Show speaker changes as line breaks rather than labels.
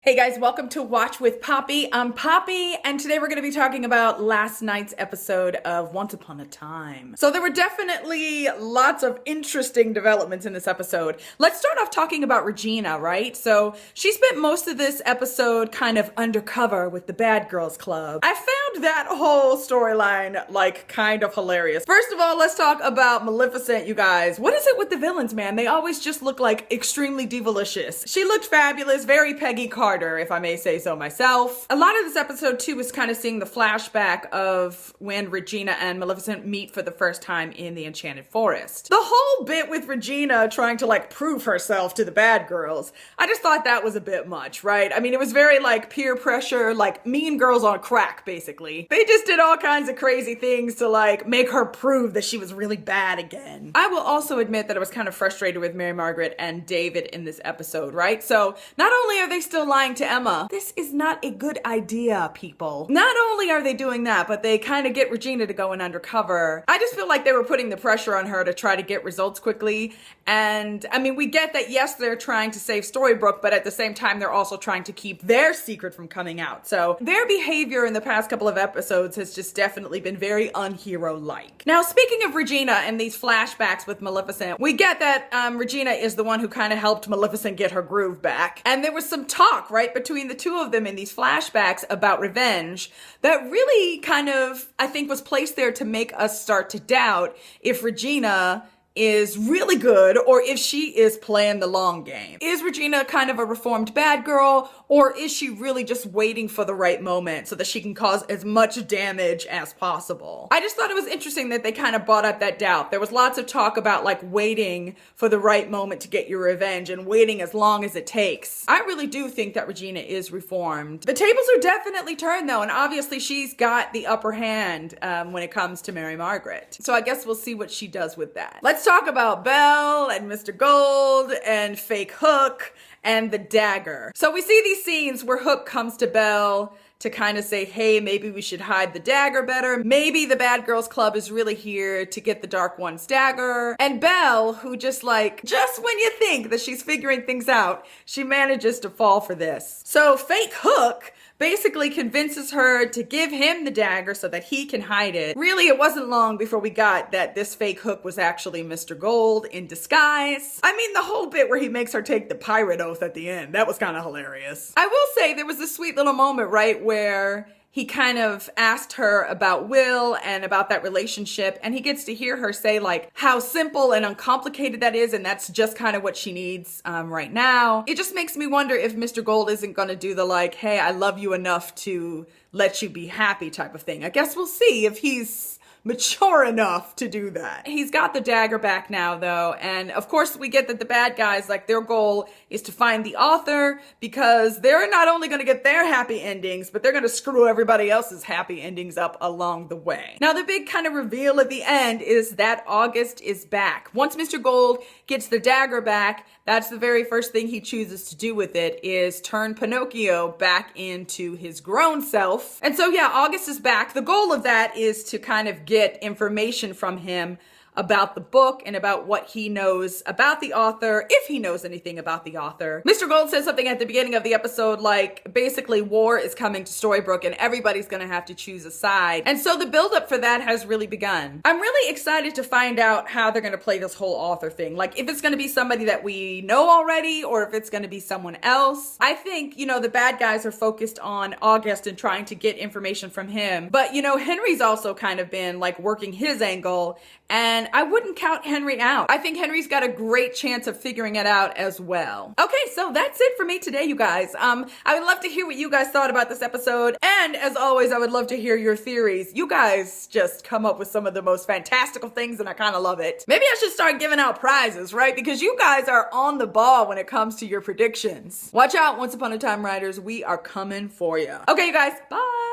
Hey guys, welcome to Watch with Poppy. I'm Poppy, and today we're going to be talking about last night's episode of Once Upon a Time. So there were definitely lots of interesting developments in this episode. Let's start off talking about Regina, right? So she spent most of this episode kind of undercover with the Bad Girls Club. I found that whole storyline like kind of hilarious. First of all, let's talk about Maleficent, you guys. What is it with the villains, man? They always just look like extremely divalicious. She looked fabulous, very Peggy Carter, if I may say so myself. A lot of this episode too was kind of seeing the flashback of when Regina and Maleficent meet for the first time in the Enchanted Forest. The whole bit with Regina trying to like prove herself to the bad girls, I just thought that was a bit much, right? I mean, it was very like peer pressure, like Mean Girls on crack, basically. They just did all kinds of crazy things to like make her prove that she was really bad again. I will also admit that I was kind of frustrated with Mary Margaret and David in this episode, right? So not only are they still lying to Emma, this is not a good idea, people. Not only are they doing that, but they kind of get Regina to go in undercover. I just feel like they were putting the pressure on her to try to get results quickly. And I mean, we get that, yes, they're trying to save Storybrooke, but at the same time, they're also trying to keep their secret from coming out. So their behavior in the past couple of episodes has just definitely been very unhero-like. Now, speaking of Regina and these flashbacks with Maleficent, we get that Regina is the one who kind of helped Maleficent get her groove back. And there was some talk, right, between the two of them in these flashbacks about revenge that really kind of, I think, was placed there to make us start to doubt if Regina is really good or if she is playing the long game. Is Regina kind of a reformed bad girl, or is she really just waiting for the right moment so that she can cause as much damage as possible? I just thought it was interesting that they kind of brought up that doubt. There was lots of talk about like waiting for the right moment to get your revenge and waiting as long as it takes. I really do think that Regina is reformed. The tables are definitely turned though, and obviously she's got the upper hand when it comes to Mary Margaret. So I guess we'll see what she does with that. Let's talk about Belle and Mr. Gold and Fake Hook and the dagger. So we see these scenes where Hook comes to Belle to kind of say, hey, maybe we should hide the dagger better. Maybe the Bad Girls Club is really here to get the Dark One's dagger. And Belle, who just when you think that she's figuring things out, she manages to fall for this. So Fake Hook basically convinces her to give him the dagger so that he can hide it. Really, it wasn't long before we got that this Fake Hook was actually Mr. Gold in disguise. I mean, the whole bit where he makes her take the pirate oath at the end, that was kind of hilarious. I will say there was this sweet little moment, right, where he kind of asked her about Will and about that relationship, and he gets to hear her say like how simple and uncomplicated that is, and that's just kind of what she needs right now. It just makes me wonder if Mr. Gold isn't gonna do the like, hey, I love you enough to let you be happy type of thing. I guess we'll see if he's mature enough to do that. He's got the dagger back now though, and of course we get that the bad guys, like, their goal is to find the author, because they're not only going to get their happy endings, but they're going to screw everybody else's happy endings up along the way. Now the big kind of reveal at the end is that August is back. Once Mr. Gold gets the dagger back, that's the very first thing he chooses to do with it, is turn Pinocchio back into his grown self. And so yeah, August is back. The goal of that is to kind of get information from him about the book and about what he knows about the author, if he knows anything about the author. Mr. Gold says something at the beginning of the episode like, basically war is coming to Storybrooke and everybody's gonna have to choose a side. And so the buildup for that has really begun. I'm really excited to find out how they're gonna play this whole author thing. Like, if it's gonna be somebody that we know already or if it's gonna be someone else. I think, you know, the bad guys are focused on August and trying to get information from him. But, you know, Henry's also kind of been like working his angle, and I wouldn't count Henry out. I think Henry's got a great chance of figuring it out as well. Okay, so that's it for me today, you guys. I would love to hear what you guys thought about this episode. And as always, I would love to hear your theories. You guys just come up with some of the most fantastical things and I kind of love it. Maybe I should start giving out prizes, right? Because you guys are on the ball when it comes to your predictions. Watch out, Once Upon a Time writers, we are coming for you. Okay, you guys, bye.